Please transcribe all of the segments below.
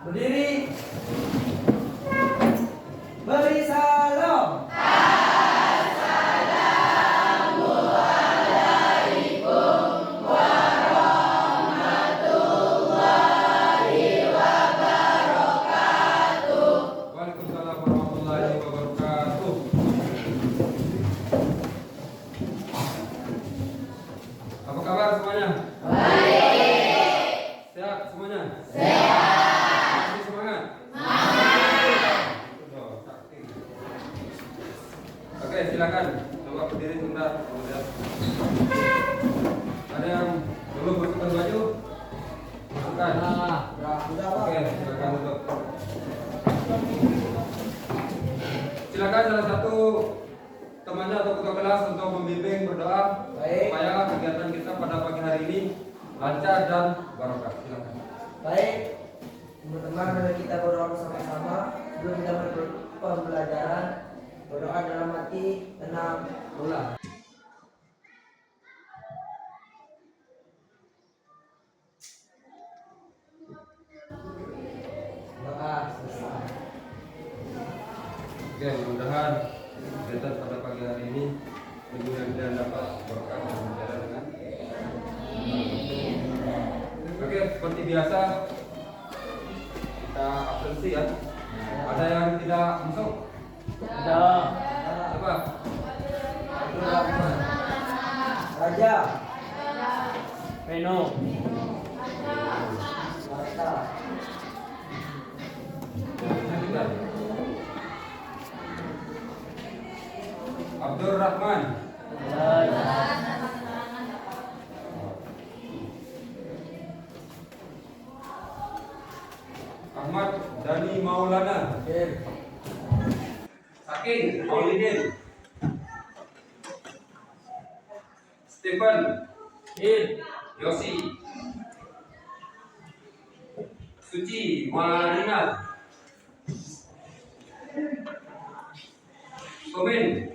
Berdiri. Beri salam. Waalaikumsalam warahmatullahi wabarakatuh. Apa kabar semuanya? Baik. Sehat semuanya? Sehat. Masih semangat? Oh, sakti. Oke, silakan. Coba berdiri sebentar. Ada yang belum masukkan baju? Masukkan. Oke, silakan duduk. Silakan salah satu temannya atau ketua kelas untuk membimbing berdoa Baik. supaya kegiatan kita pada pagi hari ini lancar dan barokah. Silakan. Baik, teman-teman, mari kita berdoa bersama-sama sebelum kita pembelajaran. Berdoa dalam hati, tenang, ulang. Doa selesai. Oke, mudah-mudahan kegiatan pada pagi hari ini mudah-mudahan dapat barokah dan berjalan dengan. Oke, seperti biasa kita absensi ya. Ada yang tidak masuk? Ada. Coba. Abdul Rahman. Raja. Peno. Marta. Sebentar. Abdul Rahman. Ahmad Dhani Maulana. Saking Maulidin. Stephen Yosi. Suci Marina. Somen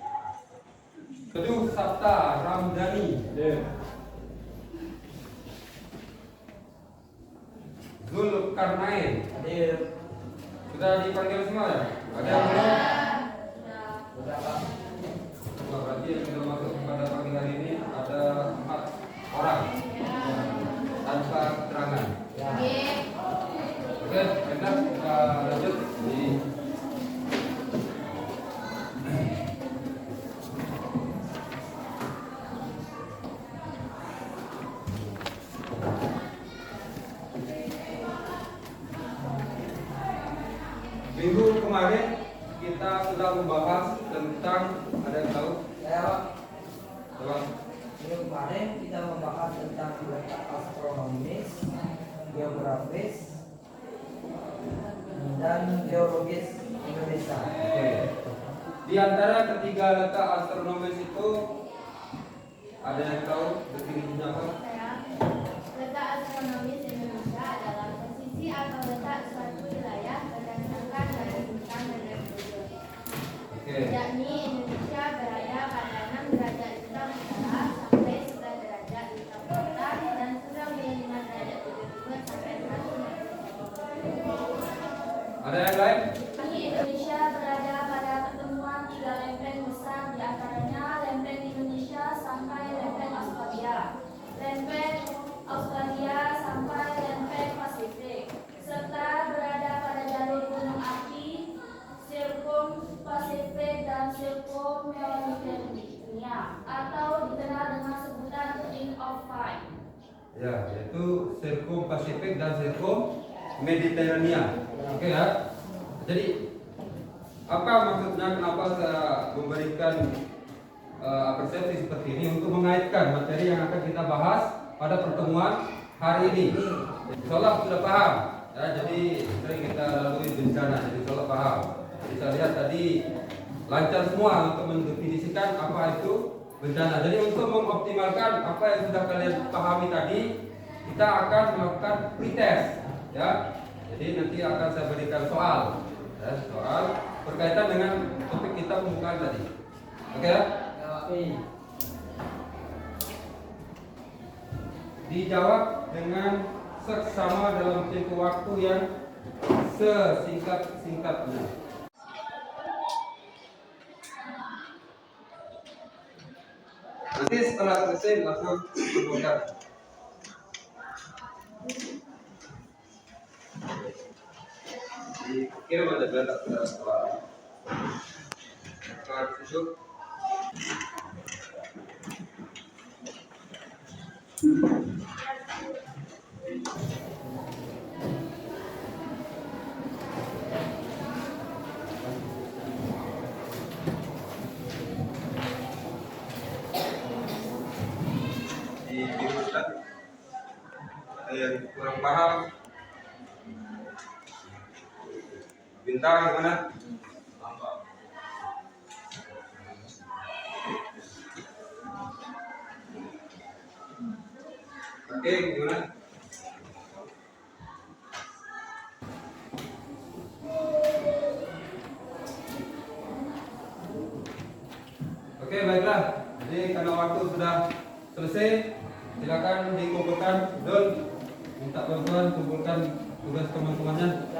Teduh Sabta Ramdhani. Zulkarnain. Hadir. Sudah dipanggil semua ya? Ada yang belum? Berapa? Nah, berarti yang sudah masuk pada pagi hari ini ada 4 orang tanpa keterangan. Ya. Oke, kita lanjut di minggu kemarin kita sudah membahas tentang, ada yang tahu? Saya Pak. Coba. Minggu kemarin kita membahas tentang letak astronomis, geografis, dan geologis Indonesia. Oke. Di antara ketiga letak astronomis itu ada yang tahu definisinya apa? Letak astronomis Indonesia adalah posisi atau letak suatu wilayah berdasarkan dari bintang dan nebula. Oke. Yakni Indonesia berada pada 6 derajat bintang utara sampai 11 derajat bintang selatan dan 95 derajat 72 sampai 100. Ada yang lain? Indonesia berada pada pertemuan 3 lempeng besar, di antaranya lempeng Indonesia sampai lempeng Australia, lempeng Australia sampai lempeng Pasifik, serta berada pada jalur gunung api, sirkum Pasifik dan sirkum Mediterania, atau dikenal dengan sebutan Ring of Fire. Ya, yaitu Sirkum Pasifik dan Sirkum Mediterania. Oke ya. Jadi apa maksudnya, kenapa saya memberikan persepsi seperti ini untuk mengaitkan materi yang akan kita bahas pada pertemuan hari ini. Insyaallah sudah paham ya, jadi sering kita lalui bencana, jadi insyaallah paham. Jadi saya lihat tadi lancar semua untuk mendefinisikan apa itu bencana. Jadi untuk mengoptimalkan apa yang sudah kalian pahami tadi, kita akan melakukan pretest ya. Jadi nanti akan saya berikan soal ya, soal berkaitan dengan topik kita pembukaan tadi. Oke ya? Dijawab dengan seksama dalam tempo waktu yang sesingkat-singkatnya. Nanti setelah selesai langsung kumpulkan. Dikirim aja biar tak salah. Kalau itu dikirimkan. Ada yang kurang paham, bintang mana? Oke, gimana? Oke, baiklah. Jadi karena waktu sudah selesai, silakan dikumpulkan. Dul, minta bantuan kumpulkan tugas teman-temannya.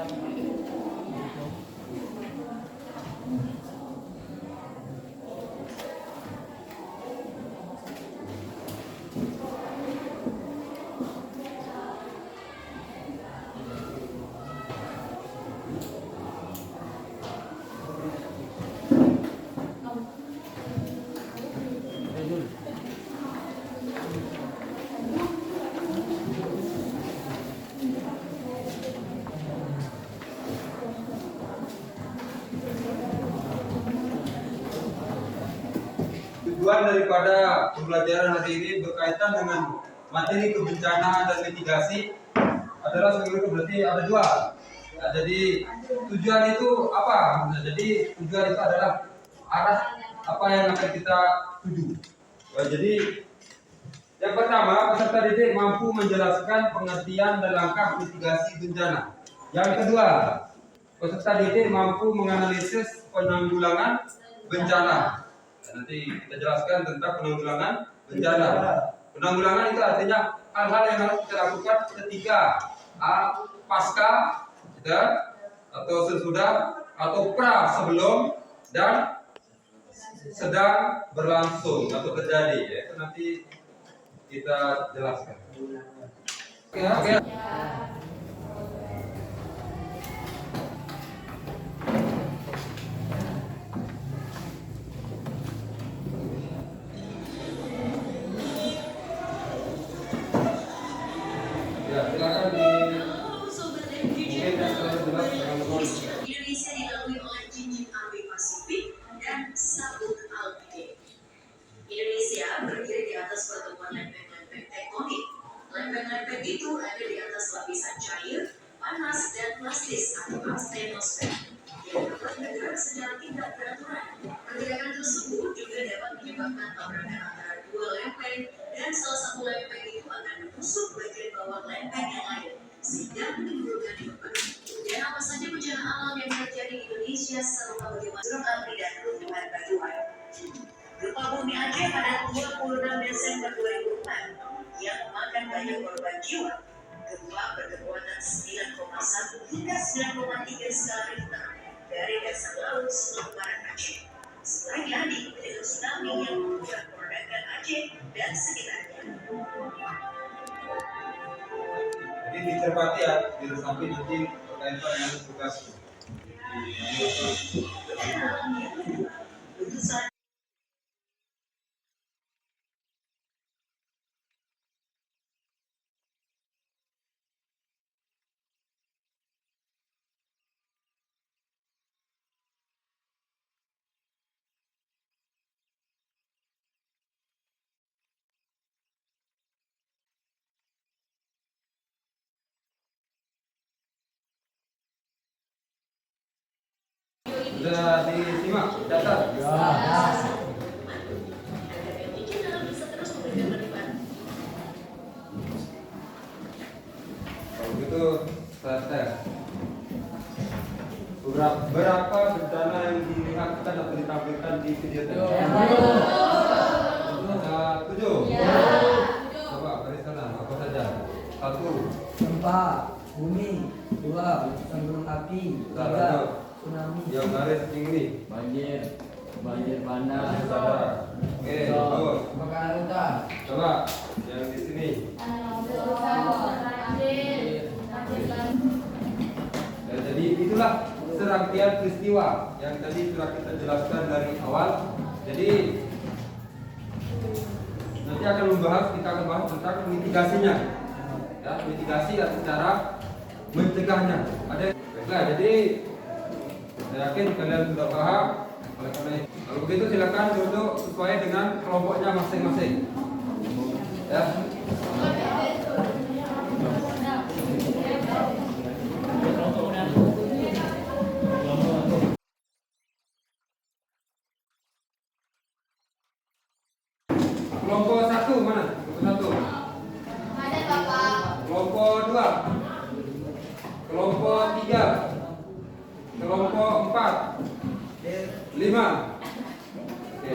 Tujuan daripada pembelajaran hari ini berkaitan dengan materi kebencanaan dan mitigasi adalah seluruh berarti ada dua. Nah, jadi tujuan itu apa? Nah, jadi tujuan itu adalah arah apa yang akan kita tuju. Nah, jadi yang pertama, peserta didik mampu menjelaskan pengertian dan langkah mitigasi bencana. Yang kedua, peserta didik mampu menganalisis penanggulangan bencana. Nanti kita jelaskan tentang penanggulangan bencana. Penanggulangan itu artinya hal-hal yang harus kita lakukan ketika pasca, atau sesudah, atau pra sebelum dan sedang berlangsung atau terjadi. Ya, itu nanti kita jelaskan. Oke. Indonesia dilalui oleh cincin api Pasifik dan sabuk Alpide. Indonesia berdiri di atas pertemuan lempeng-lempeng tektonik. Lempeng-lempeng itu ada di atas lapisan cair, panas, dan plastis atau asthenosfer yang dapat bergerak secara tidak beraturan. Pergerakan tersebut juga dapat menyebabkan tabrakan antara dua lempeng, dan salah satu lempeng itu akan menusuk bagian bawah lempeng yang lain, sehingga menimbulkan beban. Dan apa saja bencana alam yang terjadi di Indonesia serta bagaimana gunung api dan runtuhan batuan. Gempa bumi Aceh pada 26 Desember 2006 yang memakan banyak korban jiwa. Gempa berkekuatan 9,1 hingga 9,3 skala Richter dari dasar laut Selat Barat Aceh. Selainnya diikuti dengan tsunami yang membuat meledakkan Aceh dan sekitarnya. Jadi dicermati ya, diresapi nanti berkaitan dengan tugas. Sudah disimak, catat. Kalau begitu selesai. Berapa bencana yang dilihatkan atau ditampilkan di video tadi? 7. Coba dari sana apa saja? 1. Gempa, Bumi. 2. Letusan gunung api. 3. Satu. Tsunami. Yang garis tinggi. Banjir, banjir bandang, Oke, terus. kebakaran hutan, Coba yang di sini. Ya, jadi itulah serangkaian peristiwa yang tadi sudah kita jelaskan dari awal. Jadi nanti kita akan bahas tentang mitigasinya. Ya, mitigasi atau cara mencegahnya. Baiklah, jadi saya yakin kalian sudah paham. Oleh karena itu, kalau begitu silakan duduk sesuai dengan kelompoknya masing-masing. Ya. Kelompok 1 mana? Kelompok 1. Ada Bapak. Kelompok 2. Kelompok 3. Kelompok 4. 5. Oke.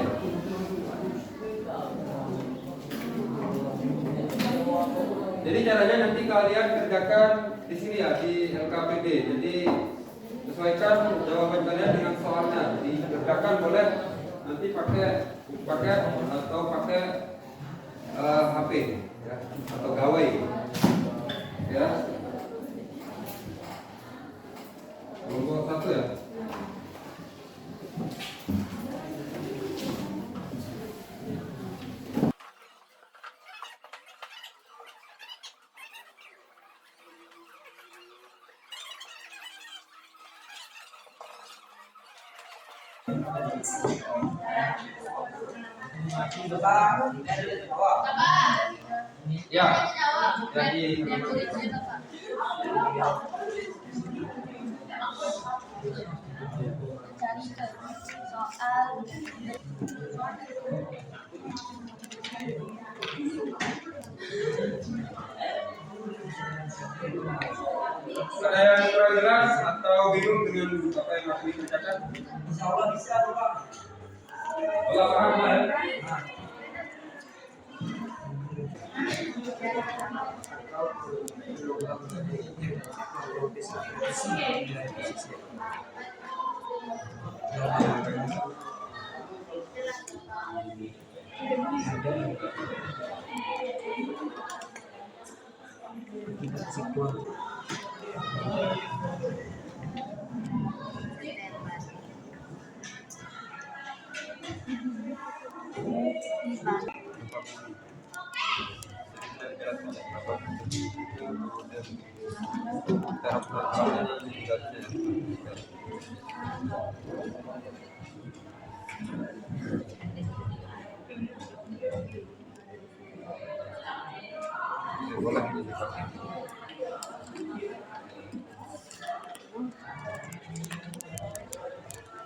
Jadi caranya nanti kalian kerjakan di sini ya, di LKPD. Jadi sesuaikan jawaban kalian dengan soalnya. Jadi kerjakan boleh nanti pakai atau pakai HP ya, atau gawai ya. Kelompok 1 ya. Ya, jadi Soal ada yang kurang jelas atau bingung dengan apa yang masih dikerjakan? Insya Allah bisa, Bapak. Kalau paham ya?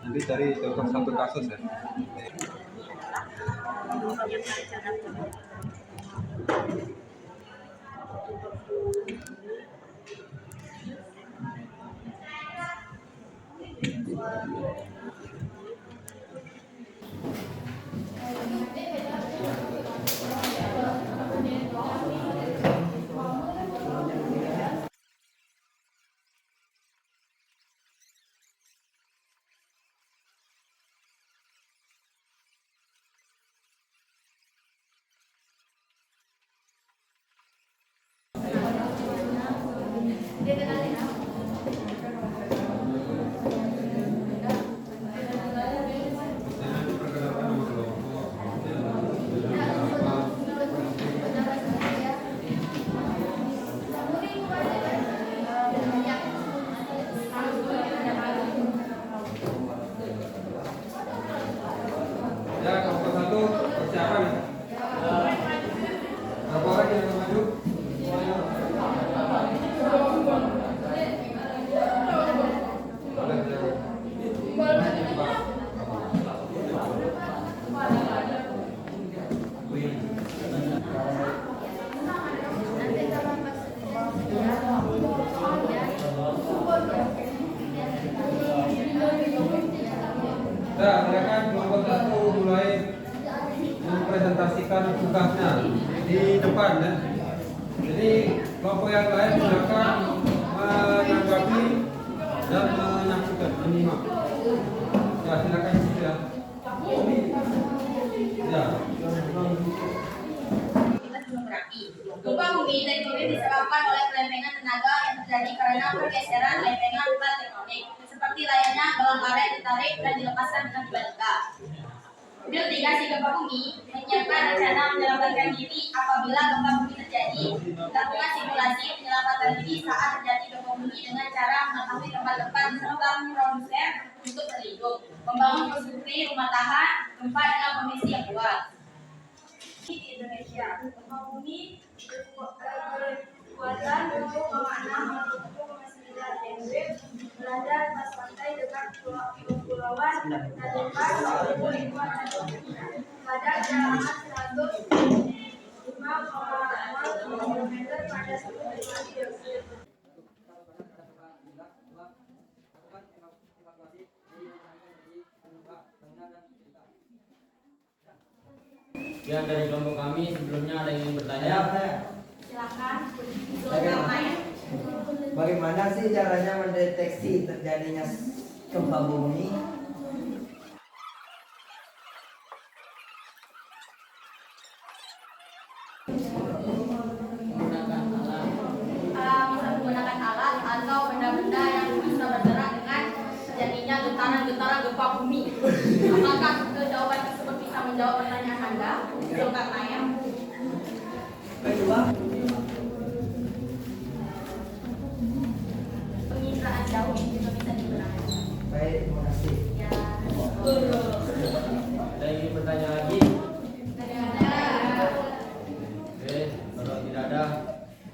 Nanti cari contoh satu kasus ya. Ya, kelompok 1 persiapan. Berapa orang yang maju? Nah, silakan kelompok 1 mulai mempresentasikan tugasnya di depan ya. Jadi kelompok yang lain silakan menanggapi dan menyaksikan menyimak. Ya silakan ya. Ya. Gempa bumi tektonik disebabkan oleh pelempengan tenaga yang terjadi karena pergeseran lempengan plat tektonik, seperti layaknya gelang karet ditarik dan dilepaskan dengan tiba-tiba. Kemudian tiga, si gempa bumi menyiapkan rencana menyelamatkan diri apabila gempa bumi terjadi. Lakukan simulasi penyelamatan diri saat terjadi gempa bumi dengan cara mengetahui tempat-tempat serta produser untuk berlindung, membangun konstruksi rumah tahan gempa dengan kondisi yang kuat. Di Indonesia, gempa bumi berkekuatan 7,6 atau 7,9 MW berada di atas pantai dekat kepulauan Tanjung pada kedalaman 105,0 km pada suhu derajat Celcius. Ya, dari kelompok kami sebelumnya ada yang ingin bertanya. Silakan. Bagaimana sih caranya mendeteksi terjadinya gempa bumi? Menggunakan alat atau benda-benda yang bisa bergerak dengan terjadinya getaran-getaran gempa bumi. Apakah jawaban tersebut bisa menjawab pertanyaan Anda? Silakan Maya. Kedua, Penginderaan jauh juga bisa digunakan. baik, terima kasih. Ya. Ada yang ingin bertanya lagi? Oke, kalau tidak ada,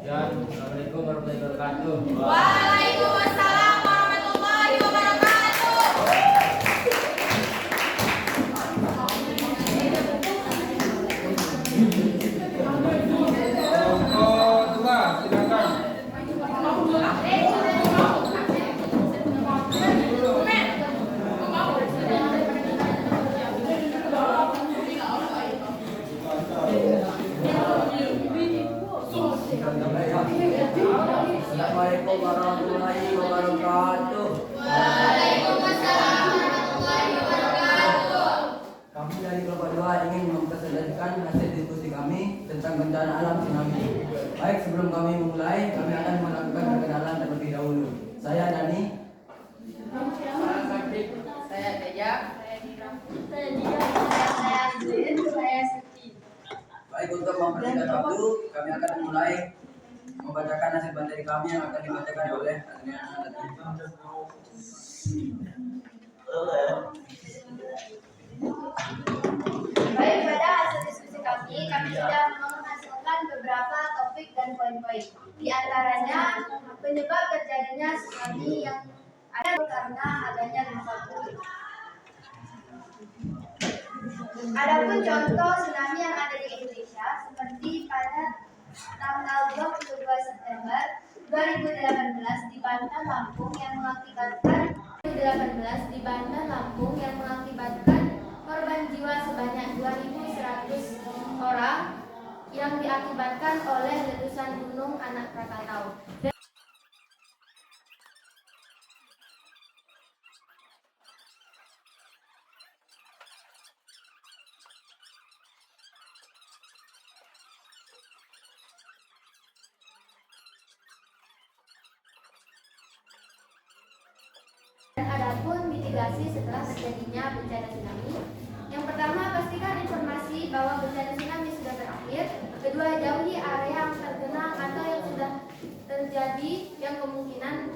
ya, Assalamualaikum warahmatullahi wabarakatuh. Waalaikumsalam warahmatullahi wabarakatuh. Kelompok dua silakan. Assalamualaikum warahmatullahi wabarakatuh. Waalaikumsalam warahmatullahi wabarakatuh. Kami dari kelompok 2 ingin mempresentasikan hasil diskusi kami tentang bencana alam tsunami. Baik, sebelum kami memulai, kami akan melakukan perkenalan terlebih dahulu. Saya Dani. Saya Teja. Saya Dia. Saya Zin. Saya Siti. Baik, untuk mempersingkat waktu, kami akan memulai membacakan hasil materi kami yang akan dibacakan oleh Adriana Latif. Baik, pada hasil diskusi kami sudah menghasilkan beberapa topik dan poin-poin. Di antaranya, penyebab terjadinya tsunami yang ada karena adanya gempa bumi. Adapun contoh tsunami yang ada di Indonesia seperti pada tanggal 22 September 2018 di Banten, Lampung yang mengakibatkan korban jiwa sebanyak 2.100 orang yang diakibatkan oleh letusan gunung anak Krakatau. Dan adapun mitigasi setelah terjadinya bencana tsunami, yang pertama pastikan informasi bahwa bencana tsunami sudah berakhir. Kedua, jauhi area yang tergenang atau yang sudah terjadi yang kemungkinan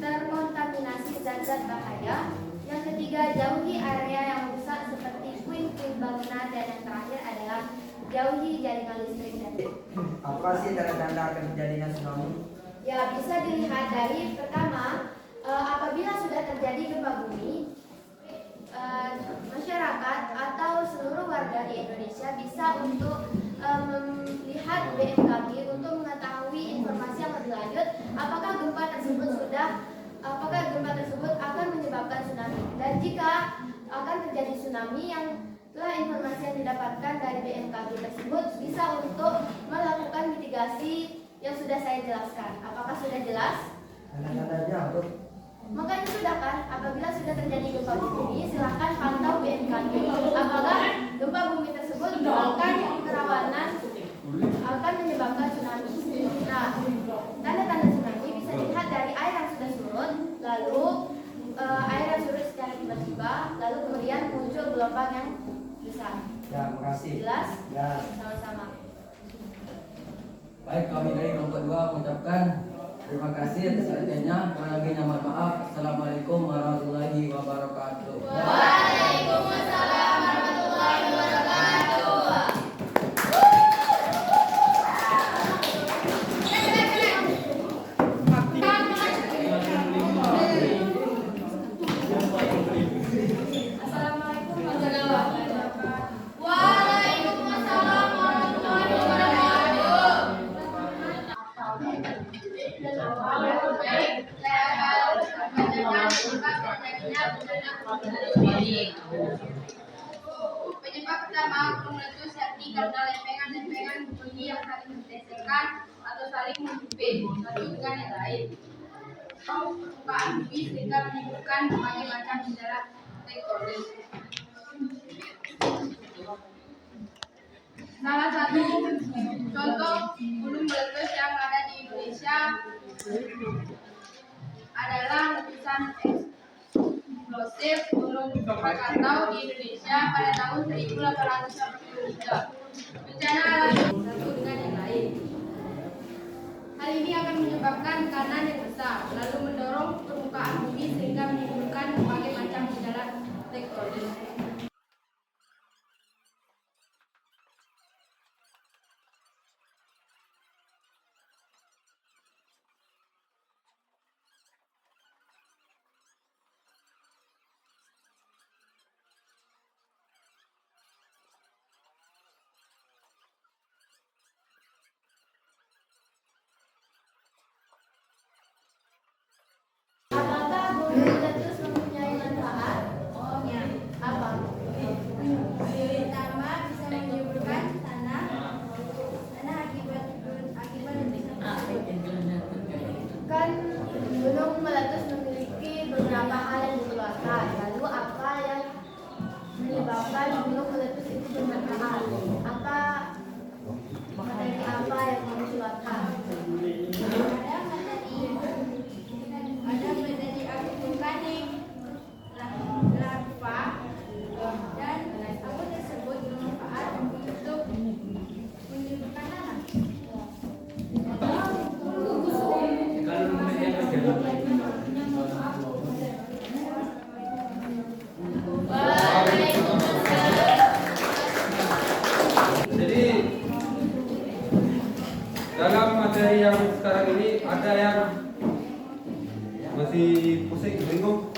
terkontaminasi zat-zat bahaya. Yang ketiga, jauhi area yang rusak seperti puing-puing bangunan, dan yang terakhir adalah jauhi jaringan listrik. Apa sih tanda-tanda akan terjadinya tsunami? Ya, bisa dilihat dari pertama, apabila sudah terjadi gempa bumi, masyarakat atau seluruh warga di Indonesia bisa untuk melihat BMKG untuk mengetahui informasi yang lebih lanjut apakah gempa tersebut akan menyebabkan tsunami, dan jika akan terjadi tsunami yang telah informasi yang didapatkan dari BMKG tersebut bisa untuk melakukan mitigasi yang sudah saya jelaskan. Apakah sudah jelas? Tanda-tandanya untuk Makanya sudah kan, apabila sudah terjadi gempa bumi, silakan pantau BMKG. Apakah gempa bumi tersebut akan kerawanan akan menyebabkan tsunami. Nah, tanda-tanda tsunami bisa dilihat dari air yang sudah surut, lalu air yang surut secara tiba-tiba, lalu kemudian muncul gelombang yang besar. Ya, makasih. Jelas? Ya. Sama-sama. Baik, kami dari kelompok 2 mengucapkan terima kasih atas perhatiannya. Kurang lebihnya mohon maaf. Assalamualaikum warahmatullahi wabarakatuh. Waalaikumsalam warahmatullahi wabarakatuh. Assalamualaikum warahmatullahi wabarakatuh. Waalaikumsalam warahmatullahi Penyebab pertama gunung meletus yakni karena lempengan-lempengan bumi yang saling bergesekan atau saling menyempit satu dengan yang lain. Permukaan bumi sehingga menimbulkan berbagai macam gejala tektonik. Salah satu contoh gunung meletus yang ada di Indonesia adalah letusan eksplosif Gunung Krakatau di Indonesia pada tahun 1883. Bencana alam satu dengan yang lain. Hal ini akan menyebabkan tekanan yang besar, lalu mendorong permukaan bumi sehingga menimbulkan berbagai macam gejala tektonik. Apakah gunung meletus mempunyai manfaat? Oh ya, apa? Pertama bisa menyuburkan tanah akibat letusan tersebut. Kan gunung meletus memiliki beberapa hal yang dikeluarkan. Lalu apa yang menyebabkan gunung meletus itu bermanfaat? Apa materi apa yang dikeluarkan? Ada materi abu vulkanik, lava, dan abu tersebut bermanfaat untuk menyuburkan tanah. Jadi dalam materi yang sekarang ini ada yang masih pusing, bingung.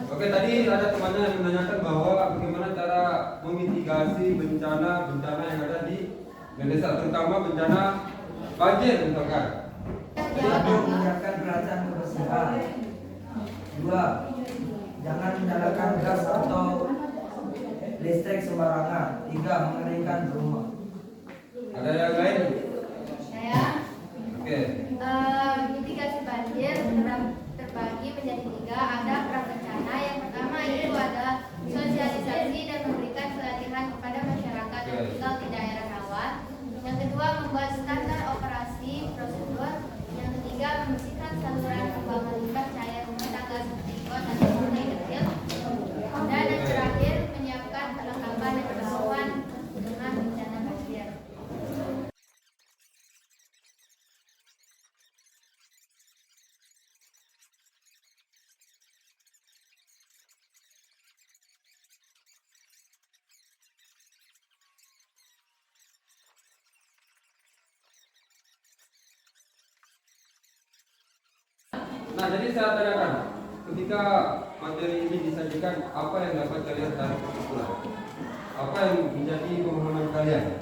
Oke, tadi ada temannya yang menanyakan bahwa bagaimana cara memitigasi bencana yang ada di desa, terutama bencana banjir misalkan. Satu, menyiapkan peralatan kebersihan. 2, jangan menyalakan gas atau listrik sembarangan. 3, mengeringkan rumah. Ada yang lain? Saya Oke. mitigasi banjir terbagi menjadi 3. Ada prabencana. Yang pertama itu adalah sosialisasi dan memberikan pelatihan kepada masyarakat yang tinggal di daerah rawan. Yang kedua, membuat standar operasi prosedur. Yang ketiga, membersihkan saluran pembuangan limbah cair rumah tangga seperti got atau sungai kecil. Dan yang terakhir, menyiapkan perlengkapan dan keperluan dengan bencana banjir. Nah, jadi saya tanyakan, ketika materi ini disajikan, apa yang dapat kalian tarik kesimpulan? Apa yang menjadi pemahaman kalian?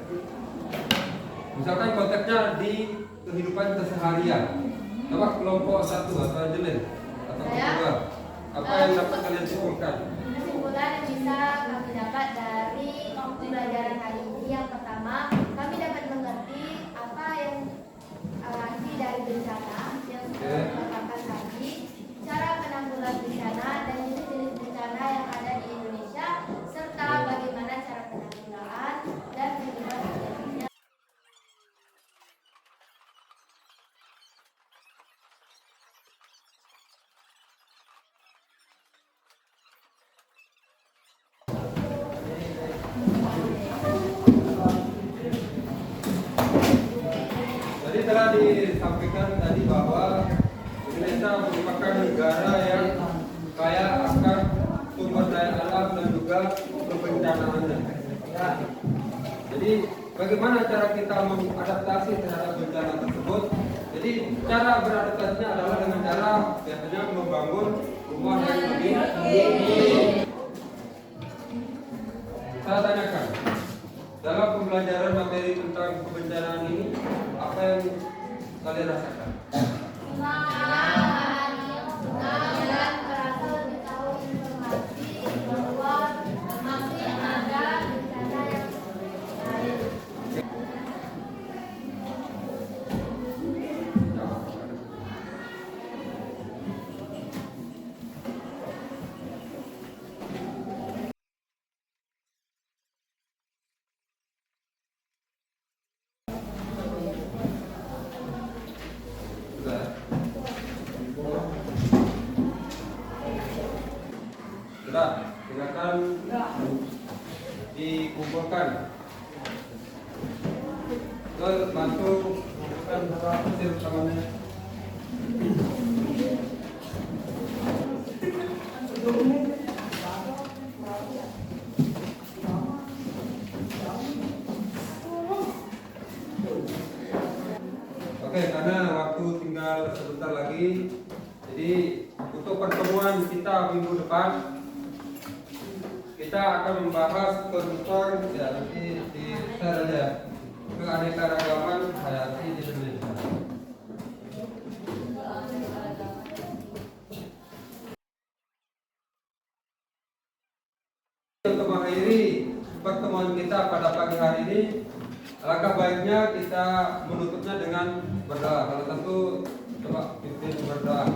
Misalkan konteksnya di kehidupan keseharian. Coba kelompok 1 atau jelen atau kedua, apa yang dapat kalian simpulkan? Kesimpulan yang bisa kami dapat dari pembelajaran hari ini, yang pertama, kami dapat mengerti apa yang Jadi telah disampaikan tadi bahwa Indonesia merupakan negara yang kaya akan sumber daya alam dan juga kebencanaannya. Jadi bagaimana cara kita mengadaptasi terhadap bencana tersebut? Jadi cara beradaptasinya adalah dengan cara biasanya membangun rumah yang lebih tinggi. Saya tanyakan, dalam pembelajaran materi tentang kebencanaan ini, apa yang kalian rasakan? Dan merasa lebih tahu informasi bahwa masih ada bencana yang lain. Sudah. Sudah, silakan dikumpulkan. Terus masuk masukkan hasil rekamannya. Oke, karena waktu tinggal sebentar lagi, jadi untuk pertemuan kita minggu depan kita akan membahas tentang ya nanti di share aja keanekaragaman hayati di Indonesia. Untuk mengakhiri pertemuan kita pada pagi hari ini, alangkah baiknya kita menutupnya dengan berdoa. Kalau tentu coba pimpin berdoa.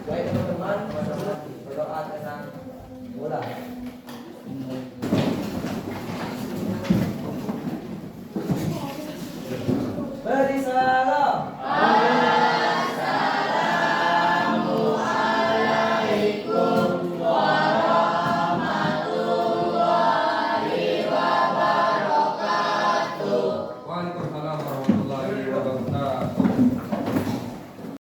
Baik teman-teman, berdoa tentang bola.